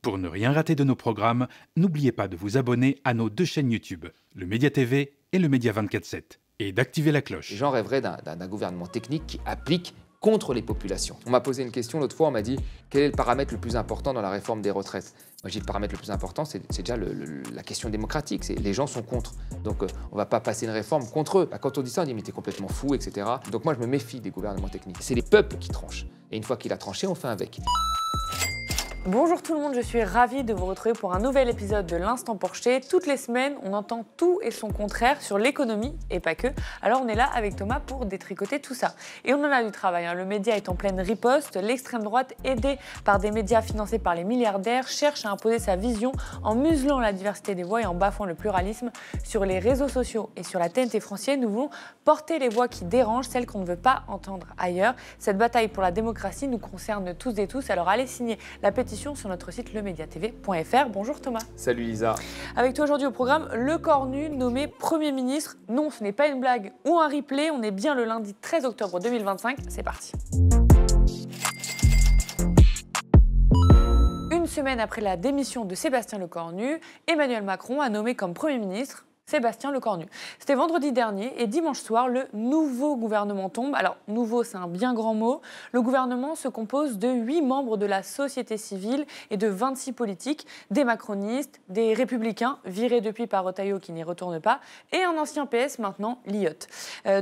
Pour ne rien rater de nos programmes, n'oubliez pas de vous abonner à nos deux chaînes YouTube, le Média TV et le Média 24/7, et d'activer la cloche. Les gens rêveraient d'un gouvernement technique qui applique contre les populations. On m'a posé une question l'autre fois, on m'a dit quel est le paramètre le plus important dans la réforme des retraites. Moi j'ai dit le paramètre le plus important, c'est déjà la question démocratique, les gens sont contre. Donc on ne va pas passer une réforme contre eux. Bah, quand on dit ça, on dit mais t'es complètement fou, etc. Donc moi je me méfie des gouvernements techniques. C'est les peuples qui tranchent. Et une fois qu'il a tranché, on fait avec. Bonjour tout le monde, je suis ravie de vous retrouver pour un nouvel épisode de l'Instant Porcher. Toutes les semaines, on entend tout et son contraire sur l'économie et pas que. Alors on est là avec Thomas pour détricoter tout ça. Et on en a du travail, hein. Le média est en pleine riposte. L'extrême droite, aidée par des médias financés par les milliardaires, cherche à imposer sa vision en muselant la diversité des voix et en bafouant le pluralisme. Sur les réseaux sociaux et sur la TNT française, nous voulons porter les voix qui dérangent, celles qu'on ne veut pas entendre ailleurs. Cette bataille pour la démocratie nous concerne tous et tous. Alors allez signer la pétition sur notre site lemediatv.fr. Bonjour Thomas. Salut Lisa. Avec toi aujourd'hui au programme, le cornu nommé Premier ministre. Non, ce n'est pas une blague ou un replay, on est bien le lundi 13 octobre 2025. C'est parti. Une semaine après la démission de Sébastien Lecornu, Emmanuel Macron a nommé comme Premier ministre Sébastien Lecornu. C'était vendredi dernier et dimanche soir, le nouveau gouvernement tombe. Alors, nouveau, c'est un bien grand mot. Le gouvernement se compose de 8 membres de la société civile et de 26 politiques, des macronistes, des républicains, virés depuis par Retailleau qui n'y retourne pas, et un ancien PS, maintenant Lyotte.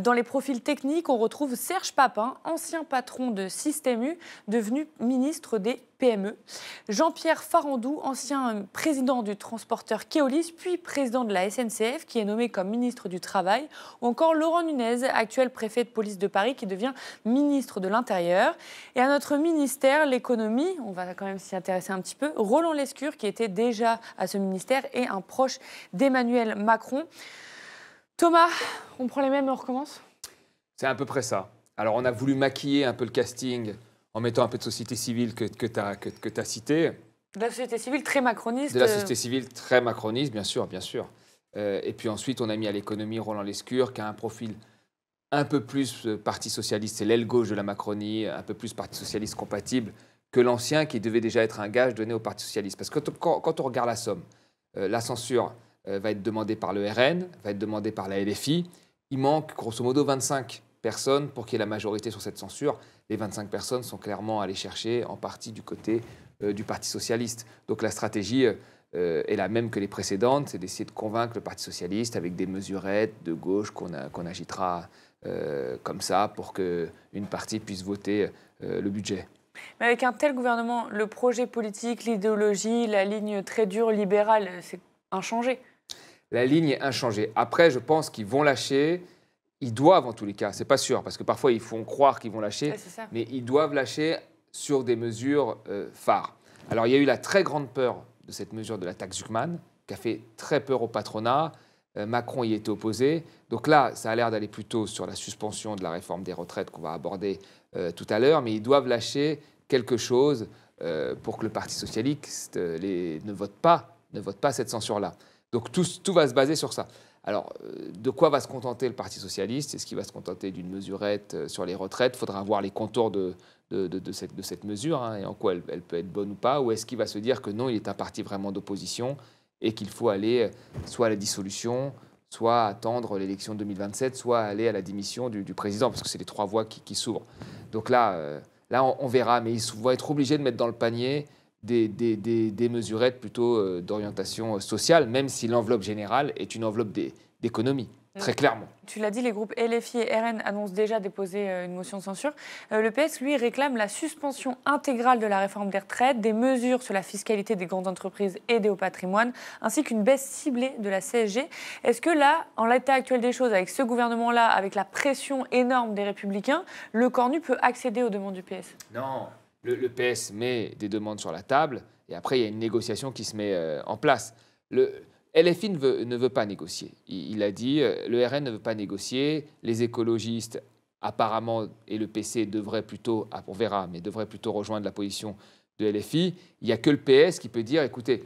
Dans les profils techniques, on retrouve Serge Papin, ancien patron de Système U, devenu ministre des PME. Jean-Pierre Farandou, ancien président du transporteur Keolis, puis président de la SNCF, qui est nommé comme ministre du Travail, ou encore Laurent Nunez, actuel préfet de police de Paris, qui devient ministre de l'Intérieur. Et à notre ministère, l'économie, on va quand même s'y intéresser un petit peu, Roland Lescure, qui était déjà à ce ministère, et un proche d'Emmanuel Macron. Thomas, on prend les mêmes et on recommence ? C'est à peu près ça. Alors on a voulu maquiller un peu le casting en mettant un peu de société civile que tu as cité. De la société civile très macroniste. De la société civile très macroniste, bien sûr, bien sûr. Et puis ensuite, on a mis à l'économie Roland Lescure, qui a un profil un peu plus parti socialiste, c'est l'aile gauche de la Macronie, un peu plus parti socialiste compatible que l'ancien qui devait déjà être un gage donné au Parti socialiste. Parce que quand on regarde la somme, la censure va être demandée par le RN, va être demandée par la LFI. Il manque grosso modo 25 personnes pour qu'il y ait la majorité sur cette censure. Les 25 personnes sont clairement allées chercher en partie du côté du Parti socialiste. Donc la stratégie est la même que les précédentes, c'est d'essayer de convaincre le Parti socialiste avec des mesurettes de gauche qu'on agitera comme ça pour qu'une partie puisse voter le budget. Mais avec un tel gouvernement, le projet politique, l'idéologie, la ligne très dure libérale, c'est inchangé. La ligne est inchangée. Après, je pense qu'ils vont lâcher. Ils doivent en tous les cas, c'est pas sûr, parce que parfois ils font croire qu'ils vont lâcher, ouais, mais ils doivent lâcher sur des mesures phares. Alors il y a eu la très grande peur de cette mesure de la taxe Zuckman, qui a fait très peur au patronat. Macron y était opposé. Donc là, ça a l'air d'aller plutôt sur la suspension de la réforme des retraites qu'on va aborder tout à l'heure, mais ils doivent lâcher quelque chose pour que le Parti socialiste ne vote pas cette censure-là. Donc tout va se baser sur ça. Alors, de quoi va se contenter le Parti socialiste ? Est-ce qu'il va se contenter d'une mesurette sur les retraites ? Il faudra voir les contours de cette mesure, hein, et en quoi elle peut être bonne ou pas. Ou est-ce qu'il va se dire que non, il est un parti vraiment d'opposition et qu'il faut aller soit à la dissolution, soit attendre l'élection de 2027, soit aller à la démission du président, parce que c'est les trois voies qui s'ouvrent. Donc là, on verra, mais ils vont être obligés de mettre dans le panier des mesurettes plutôt d'orientation sociale, même si l'enveloppe générale est une enveloppe d'économie, très clairement. Tu l'as dit, les groupes LFI et RN annoncent déjà déposer une motion de censure. Le PS, lui, réclame la suspension intégrale de la réforme des retraites, des mesures sur la fiscalité des grandes entreprises et des hauts patrimoines, ainsi qu'une baisse ciblée de la CSG. Est-ce que là, en l'état actuel des choses, avec ce gouvernement-là, avec la pression énorme des Républicains, le cornu peut accéder aux demandes du PS ? Non. Le PS met des demandes sur la table et après, il y a une négociation qui se met en place. Le LFI ne veut pas négocier. Il a dit, le RN ne veut pas négocier. Les écologistes, apparemment, et le PC devraient plutôt, on verra, mais devraient plutôt rejoindre la position de LFI. Il n'y a que le PS qui peut dire, écoutez,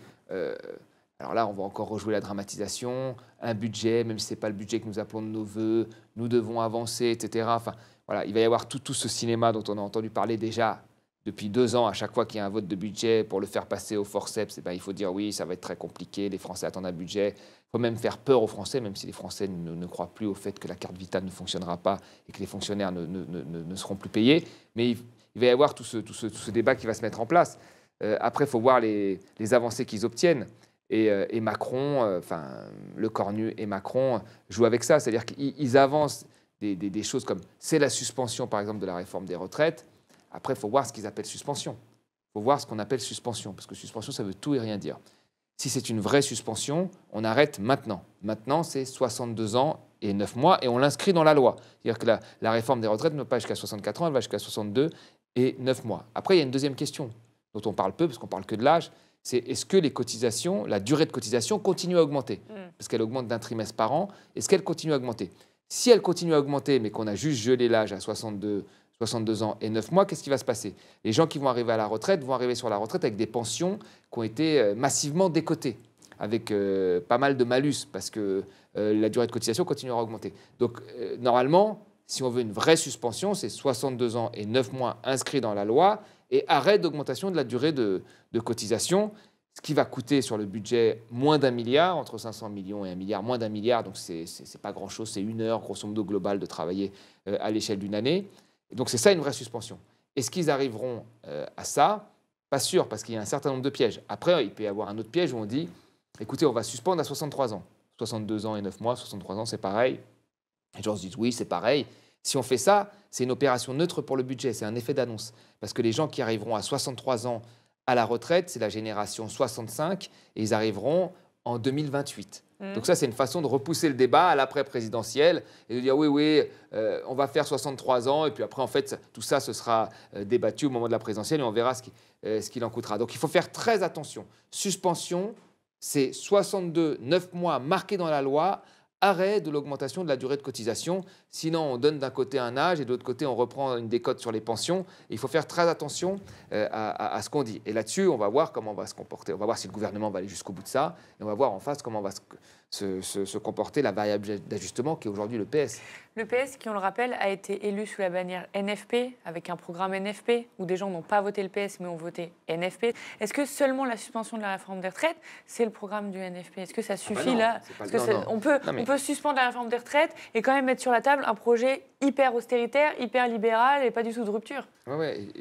alors là, on va encore rejouer la dramatisation, un budget, même si ce n'est pas le budget que nous appelons de nos voeux, nous devons avancer, etc. Enfin, voilà, il va y avoir tout ce cinéma dont on a entendu parler déjà depuis 2 ans, à chaque fois qu'il y a un vote de budget, pour le faire passer au forceps, eh ben, il faut dire oui, ça va être très compliqué, les Français attendent un budget. Il faut même faire peur aux Français, même si les Français ne croient plus au fait que la carte vitale ne fonctionnera pas et que les fonctionnaires ne seront plus payés. Mais il va y avoir tout ce débat qui va se mettre en place. Après, il faut voir les avancées qu'ils obtiennent. Et Macron, enfin, Le Cornu et Macron jouent avec ça. C'est-à-dire qu'ils avancent des choses comme c'est la suspension, par exemple, de la réforme des retraites. Après, il faut voir ce qu'ils appellent suspension. Il faut voir ce qu'on appelle suspension, parce que suspension, ça veut tout et rien dire. Si c'est une vraie suspension, on arrête maintenant. Maintenant, c'est 62 ans et 9 mois, et on l'inscrit dans la loi. C'est-à-dire que la réforme des retraites ne va pas jusqu'à 64 ans, elle va jusqu'à 62 et 9 mois. Après, il y a une deuxième question, dont on parle peu, parce qu'on parle que de l'âge, c'est est-ce que les cotisations, la durée de cotisation continue à augmenter? Parce qu'elle augmente d'un trimestre par an. Est-ce qu'elle continue à augmenter? Si elle continue à augmenter, mais qu'on a juste gelé l'âge à 62 ans et 9 mois, qu'est-ce qui va se passer? Les gens qui vont arriver à la retraite vont arriver sur la retraite avec des pensions qui ont été massivement décotées, avec pas mal de malus, parce que la durée de cotisation continuera à augmenter. Donc, normalement, si on veut une vraie suspension, c'est 62 ans et 9 mois inscrits dans la loi et arrêt d'augmentation de la durée de cotisation, ce qui va coûter sur le budget moins d'1 milliard, entre 500 millions et 1 milliard, moins d'1 milliard, donc c'est pas grand-chose, c'est 1 heure, grosso modo, globale de travailler à l'échelle d'une année. Donc c'est ça une vraie suspension. Est-ce qu'ils arriveront à ça? Pas sûr, parce qu'il y a un certain nombre de pièges. Après, il peut y avoir un autre piège où on dit, écoutez, on va suspendre à 63 ans. 62 ans et 9 mois, 63 ans, c'est pareil. Les gens se disent, oui, c'est pareil. Si on fait ça, c'est une opération neutre pour le budget, c'est un effet d'annonce. Parce que les gens qui arriveront à 63 ans à la retraite, c'est la génération 65, et ils arriveront en 2028. Donc ça, c'est une façon de repousser le débat à l'après-présidentiel et de dire oui, on va faire 63 ans et puis après, en fait, tout ça, ce sera débattu au moment de la présidentielle et on verra ce qu'il en coûtera. Donc il faut faire très attention. Suspension, c'est 62, 9 mois marqués dans la loi, arrêt de l'augmentation de la durée de cotisation. Sinon, on donne d'un côté un âge et de l'autre côté, on reprend une décote sur les pensions. Et il faut faire très attention à ce qu'on dit. Et là-dessus, on va voir comment on va se comporter. On va voir si le gouvernement va aller jusqu'au bout de ça. Et on va voir en face comment va se comporter la variable d'ajustement qui est aujourd'hui le PS. Le PS, qui on le rappelle, a été élu sous la bannière NFP, avec un programme NFP, où des gens n'ont pas voté le PS mais ont voté NFP. Est-ce que seulement la suspension de la réforme des retraites, c'est le programme du NFP? Est-ce que ça suffit là? Parce que on peut suspendre la réforme des retraites et quand même mettre sur la table un projet hyper austéritaire, hyper libéral et pas du tout de rupture. Oui,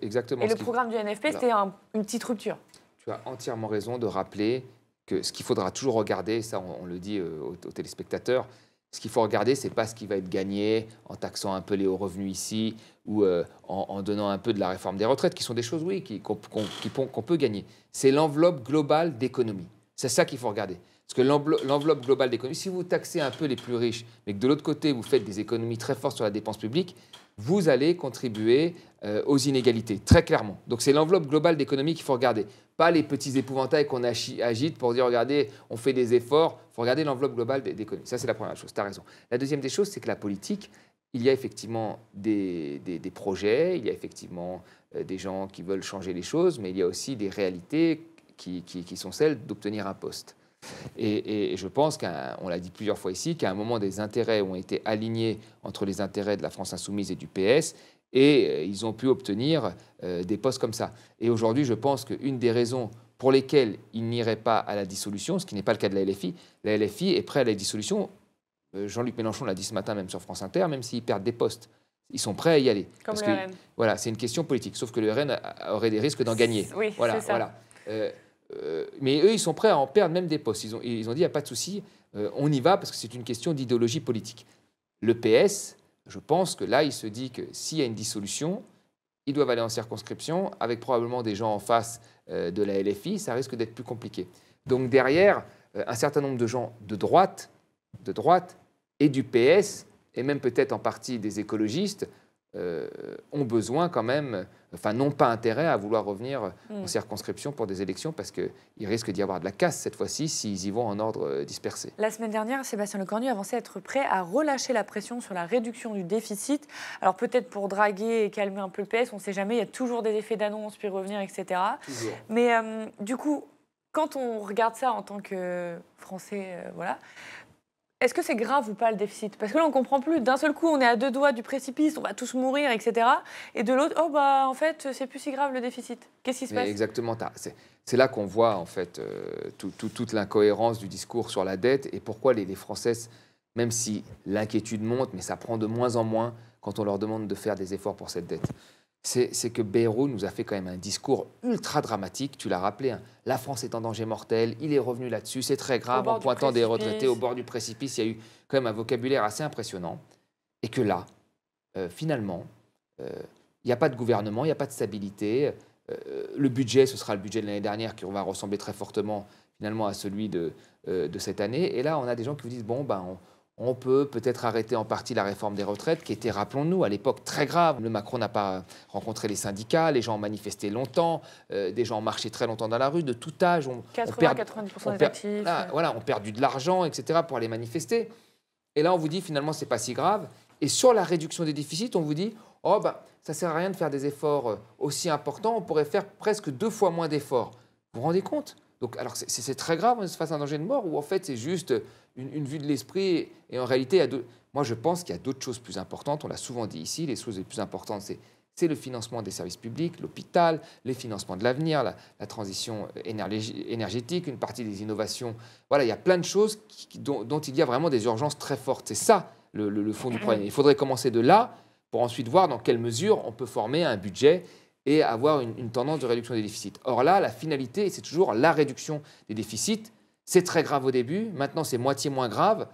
exactement. Et le programme du NFP, c'était une petite rupture. Tu as entièrement raison de rappeler que ce qu'il faudra toujours regarder, ça on le dit aux téléspectateurs, ce qu'il faut regarder, ce n'est pas ce qui va être gagné en taxant un peu les hauts revenus ici ou en donnant un peu de la réforme des retraites, qui sont des choses, oui, qu'on peut gagner. C'est l'enveloppe globale d'économie. C'est ça qu'il faut regarder. Parce que l'enveloppe globale d'économie, si vous taxez un peu les plus riches, mais que de l'autre côté, vous faites des économies très fortes sur la dépense publique, vous allez contribuer aux inégalités, très clairement. Donc c'est l'enveloppe globale d'économie qu'il faut regarder. Pas les petits épouvantails qu'on agite pour dire, regardez, on fait des efforts. Il faut regarder l'enveloppe globale d'économie. Ça, c'est la première chose, tu as raison. La deuxième des choses, c'est que la politique, il y a effectivement des projets, il y a effectivement des gens qui veulent changer les choses, mais il y a aussi des réalités qui sont celles d'obtenir un poste. Et je pense qu'on l'a dit plusieurs fois ici, qu'à un moment, des intérêts ont été alignés entre les intérêts de la France insoumise et du PS, et ils ont pu obtenir des postes comme ça. Et aujourd'hui, je pense qu'une des raisons pour lesquelles ils n'iraient pas à la dissolution, ce qui n'est pas le cas de la LFI est prêt à la dissolution. Jean-Luc Mélenchon l'a dit ce matin, même sur France Inter, même s'ils perdent des postes. Ils sont prêts à y aller. Comme le RN. Voilà, c'est une question politique, sauf que le RN aurait des risques d'en gagner. Oui, c'est ça. Voilà. Mais eux, ils sont prêts à en perdre même des postes. Ils ont dit, il n'y a pas de souci, on y va parce que c'est une question d'idéologie politique. Le PS, je pense que là, il se dit que s'il y a une dissolution, ils doivent aller en circonscription, avec probablement des gens en face de la LFI, ça risque d'être plus compliqué. Donc derrière, un certain nombre de gens de droite et du PS, et même peut-être en partie des écologistes, ont besoin quand même, enfin n'ont pas intérêt à vouloir revenir en circonscription pour des élections parce qu'il risque d'y avoir de la casse cette fois-ci s'ils y vont en ordre dispersé. La semaine dernière, Sébastien Lecornu avançait être prêt à relâcher la pression sur la réduction du déficit. Alors peut-être pour draguer et calmer un peu le PS, on ne sait jamais, il y a toujours des effets d'annonce, puis revenir, etc. Toujours. Mais du coup, quand on regarde ça en tant que Français, voilà, Est-ce que c'est grave ou pas le déficit? Parce que là, on ne comprend plus. D'un seul coup, on est à 2 doigts du précipice, on va tous mourir, etc. Et de l'autre, oh bah en fait, c'est plus si grave le déficit. Qu'est-ce qui se passe? Exactement, c'est là qu'on voit en fait toute l'incohérence du discours sur la dette et pourquoi les Français, même si l'inquiétude monte, mais ça prend de moins en moins quand on leur demande de faire des efforts pour cette dette. C'est que Bayrou nous a fait quand même un discours ultra dramatique, tu l'as rappelé, hein. La France est en danger mortel, il est revenu là-dessus, c'est très grave, en pointant des retraités au bord du précipice, il y a eu quand même un vocabulaire assez impressionnant. Et que là, finalement, il n'y a pas de gouvernement, il n'y a pas de stabilité. Le budget, ce sera le budget de l'année dernière qui va ressembler très fortement finalement à celui de cette année. Et là, on a des gens qui vous disent, bon, ben, on peut peut-être arrêter en partie la réforme des retraites, qui était, rappelons-nous, à l'époque très grave. Le Macron n'a pas rencontré les syndicats, les gens ont manifesté longtemps, des gens ont marché très longtemps dans la rue, de tout âge. 80-90% des actifs. Voilà, on perdu de l'argent, etc., pour aller manifester. Et là, on vous dit, finalement, ce n'est pas si grave. Et sur la réduction des déficits, on vous dit, oh, ben, ça ne sert à rien de faire des efforts aussi importants, on pourrait faire presque 2 fois moins d'efforts. Vous vous rendez compte? Donc, alors, c'est très grave, on se fasse un danger de mort, ou en fait, c'est juste une vue de l'esprit. Et en réalité, moi, je pense qu'il y a d'autres choses plus importantes. On l'a souvent dit ici, les choses les plus importantes, c'est le financement des services publics, l'hôpital, les financements de l'avenir, la transition énergétique, une partie des innovations. Voilà, il y a plein de choses dont il y a vraiment des urgences très fortes. C'est ça, le fond du problème. Il faudrait commencer de là pour ensuite voir dans quelle mesure on peut former un budget et avoir une tendance de réduction des déficits. Or là, la finalité, c'est toujours la réduction des déficits. C'est très grave au début, maintenant c'est moitié moins grave.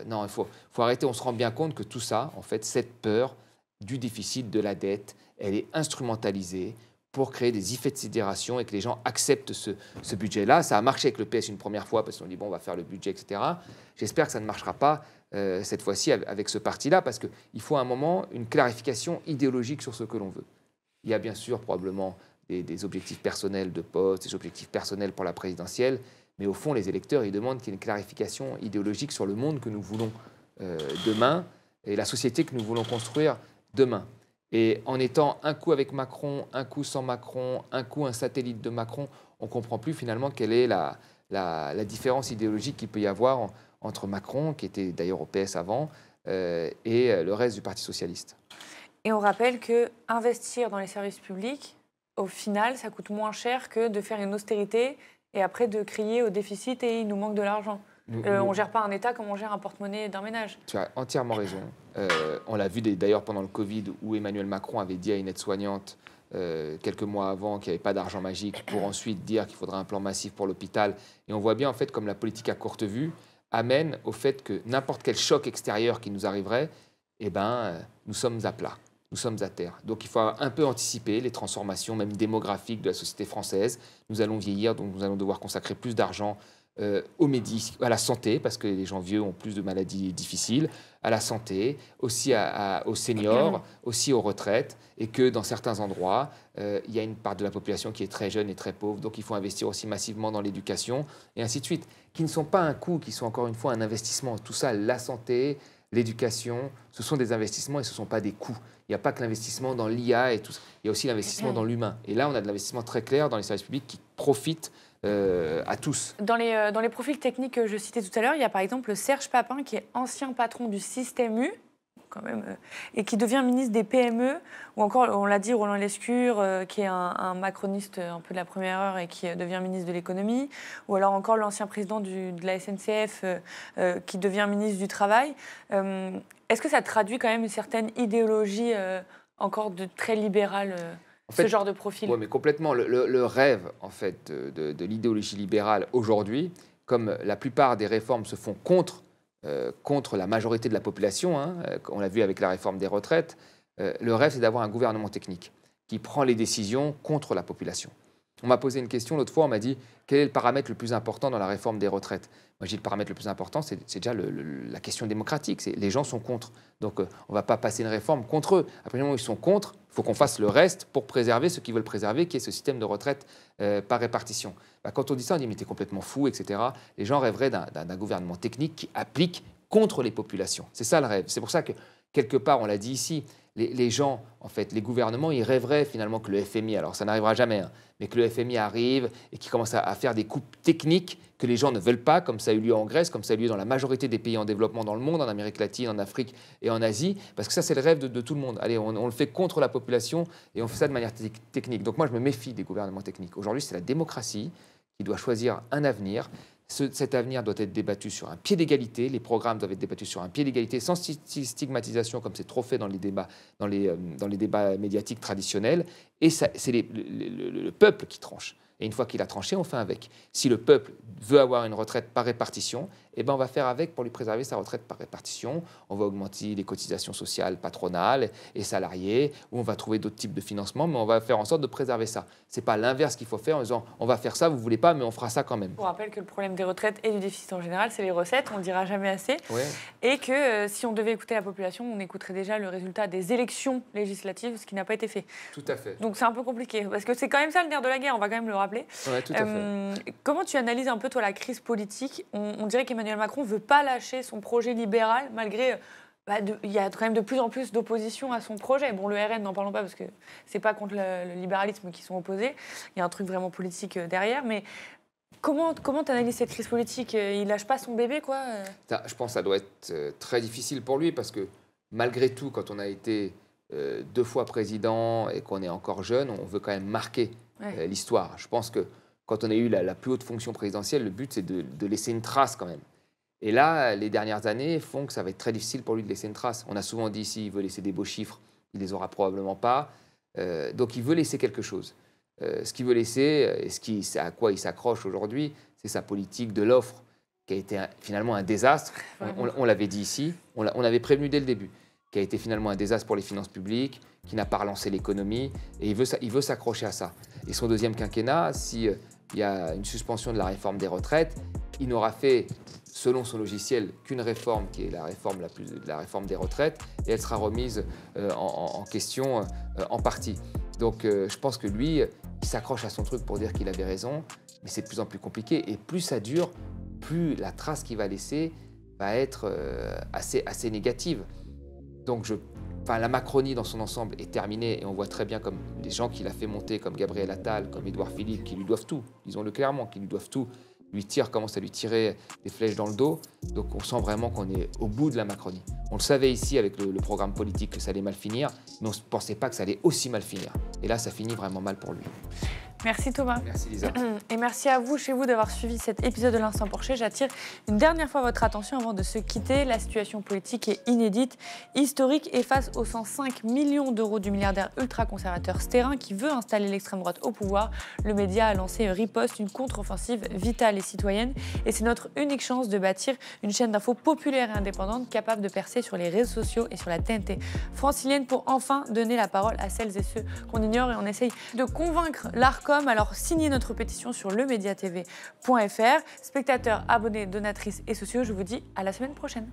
Non, il faut arrêter, on se rend bien compte que tout ça, en fait, cette peur du déficit, de la dette, elle est instrumentalisée pour créer des effets de sidération et que les gens acceptent ce budget-là. Ça a marché avec le PS une première fois parce qu'on dit, bon, on va faire le budget, etc. J'espère que ça ne marchera pas cette fois-ci avec ce parti-là parce qu'il faut à un moment une clarification idéologique sur ce que l'on veut. Il y a bien sûr probablement des objectifs personnels de poste, des objectifs personnels pour la présidentielle, mais au fond, les électeurs, ils demandent qu'il y ait une clarification idéologique sur le monde que nous voulons demain et la société que nous voulons construire demain. Et en étant un coup avec Macron, un coup sans Macron, un coup un satellite de Macron, on ne comprend plus finalement quelle est la différence idéologique qu'il peut y avoir entre Macron, qui était d'ailleurs au PS avant, et le reste du Parti socialiste. Et on rappelle qu'investir dans les services publics, au final, ça coûte moins cher que de faire une austérité et après de crier au déficit et il nous manque de l'argent. On ne gère pas un État comme on gère un porte-monnaie d'un ménage. Tu as entièrement raison. On l'a vu d'ailleurs pendant le Covid où Emmanuel Macron avait dit à une aide-soignante quelques mois avant qu'il n'y avait pas d'argent magique pour ensuite dire qu'il faudrait un plan massif pour l'hôpital. Et on voit bien en fait comme la politique à courte vue amène au fait que n'importe quel choc extérieur qui nous arriverait, eh ben, nous sommes à plat. Nous sommes à terre. Donc il faut un peu anticiper les transformations, même démographiques de la société française. Nous allons vieillir, donc nous allons devoir consacrer plus d'argent à la santé, parce que les gens vieux ont plus de maladies difficiles, à la santé, aussi aux seniors, aussi aux retraites, et que dans certains endroits, il y a une part de la population qui est très jeune et très pauvre, donc il faut investir aussi massivement dans l'éducation, et ainsi de suite, qui ne sont pas un coût, qui sont encore une fois un investissement. Tout ça, la santé, l'éducation, ce sont des investissements et ce ne sont pas des coûts. Il n'y a pas que l'investissement dans l'IA et tout ça. Il y a aussi l'investissement dans l'humain. Et là, on a de l'investissement très clair dans les services publics qui profitent à tous. Dans les profils techniques que je citais tout à l'heure, il y a par exemple Serge Papin, qui est ancien patron du Système U, quand même, et qui devient ministre des PME, ou encore, on l'a dit, Roland Lescure, qui est un macroniste un peu de la première heure et qui devient ministre de l'économie, ou alors encore l'ancien président de la SNCF qui devient ministre du Travail. Est-ce que ça traduit quand même une certaine idéologie encore très libérale en fait, ce genre de profil? Oui, mais complètement. Le rêve, en fait, de l'idéologie libérale aujourd'hui, comme la plupart des réformes se font contre la majorité de la population, hein, on l'a vu avec la réforme des retraites, le rêve, c'est d'avoir un gouvernement technique qui prend les décisions contre la population. On m'a posé une question l'autre fois, on m'a dit quel est le paramètre le plus important dans la réforme des retraites? Moi, j'ai dit le paramètre le plus important, c'est déjà la question démocratique. Les gens sont contre. Donc, on ne va pas passer une réforme contre eux. Après le moment où ils sont contre, il faut qu'on fasse le reste pour préserver ce qu'ils veulent préserver, qui est ce système de retraite par répartition. Quand on dit ça, on dit mais t'es complètement fou, etc. Les gens rêveraient d'un gouvernement technique qui applique contre les populations. C'est ça le rêve. C'est pour ça que, quelque part, on l'a dit ici, les gens, en fait, les gouvernements, ils rêveraient finalement que le FMI, alors ça n'arrivera jamais, hein, mais que le FMI arrive et qu'il commence à faire des coupes techniques que les gens ne veulent pas, comme ça a eu lieu en Grèce, comme ça a eu lieu dans la majorité des pays en développement dans le monde, en Amérique latine, en Afrique et en Asie, parce que ça, c'est le rêve de tout le monde. Allez, on le fait contre la population et on fait ça de manière technique. Donc moi, je me méfie des gouvernements techniques. Aujourd'hui, c'est la démocratie qui doit choisir un avenir. Cet avenir doit être débattu sur un pied d'égalité. Les programmes doivent être débattus sur un pied d'égalité, sans stigmatisation, comme c'est trop fait dans les débats médiatiques traditionnels. Et c'est le peuple qui tranche. Et une fois qu'il a tranché, on fait avec. Si le peuple veut avoir une retraite par répartition, eh ben on va faire avec pour lui préserver sa retraite par répartition. On va augmenter les cotisations sociales patronales et salariées, ou on va trouver d'autres types de financement, mais on va faire en sorte de préserver ça. Ce n'est pas l'inverse qu'il faut faire en disant on va faire ça, vous ne voulez pas, mais on fera ça quand même. On rappelle que le problème des retraites et du déficit en général, c'est les recettes, on ne le dira jamais assez. Ouais. Et que si on devait écouter la population, on écouterait déjà le résultat des élections législatives, ce qui n'a pas été fait. Tout à fait. Donc c'est un peu compliqué, parce que c'est quand même ça le nerf de la guerre, on va quand même le rappeler. Ouais, tout à fait. Comment tu analyses un peu, toi, la crise politique? On dirait qu'Emmanuel Macron ne veut pas lâcher son projet libéral, malgré... il y a quand même de plus en plus d'opposition à son projet. Bon, le RN, n'en parlons pas, parce que c'est pas contre le libéralisme qu'ils sont opposés. Il y a un truc vraiment politique derrière, mais... Comment tu analyses cette crise politique? Il lâche pas son bébé, quoi? Je pense que ça doit être très difficile pour lui, parce que malgré tout, quand on a été 2 fois président et qu'on est encore jeune, on veut quand même marquer l'histoire. Je pense que quand on a eu la plus haute fonction présidentielle, le but, c'est de laisser une trace quand même. Et là, les dernières années font que ça va être très difficile pour lui de laisser une trace. On a souvent dit, s'il veut laisser des beaux chiffres, il les aura probablement pas. Donc, il veut laisser quelque chose. Ce qu'il veut laisser, et à quoi il s'accroche aujourd'hui, c'est sa politique de l'offre, qui a été finalement un désastre. On l'avait dit ici, on avait prévenu dès le début, qui a été finalement un désastre pour les finances publiques, qui n'a pas relancé l'économie, et il veut s'accrocher à ça. Et son deuxième quinquennat, s'il y a une suspension de la réforme des retraites, il n'aura fait, selon son logiciel, qu'une réforme, qui est la réforme des retraites, et elle sera remise en question en partie. Donc je pense que lui, il s'accroche à son truc pour dire qu'il avait raison, mais c'est de plus en plus compliqué. Et plus ça dure, plus la trace qu'il va laisser va être assez négative. Donc la Macronie dans son ensemble est terminée, et on voit très bien comme les gens qu'il a fait monter, comme Gabriel Attal, comme Édouard Philippe, qui lui doivent tout, disons-le clairement, qui lui doivent tout, commence à lui tirer des flèches dans le dos. Donc on sent vraiment qu'on est au bout de la Macronie. On le savait ici avec le programme politique que ça allait mal finir, mais on ne pensait pas que ça allait aussi mal finir. Et là, ça finit vraiment mal pour lui. Merci Thomas. Merci Lisa. Et merci à vous, chez vous, d'avoir suivi cet épisode de l'Instant Porcher. J'attire une dernière fois votre attention avant de se quitter. La situation politique est inédite, historique, et face aux 105 millions d'euros du milliardaire ultra-conservateur Sterrin qui veut installer l'extrême droite au pouvoir, le média a lancé Riposte, une contre-offensive vitale et citoyenne. Et c'est notre unique chance de bâtir une chaîne d'infos populaire et indépendante capable de percer sur les réseaux sociaux et sur la TNT francilienne pour enfin donner la parole à celles et ceux qu'on ignore, et on essaye de convaincre l'ARCOM. Alors signez notre pétition sur lemediatv.fr. Spectateurs, abonnés, donatrices et sociaux, je vous dis à la semaine prochaine.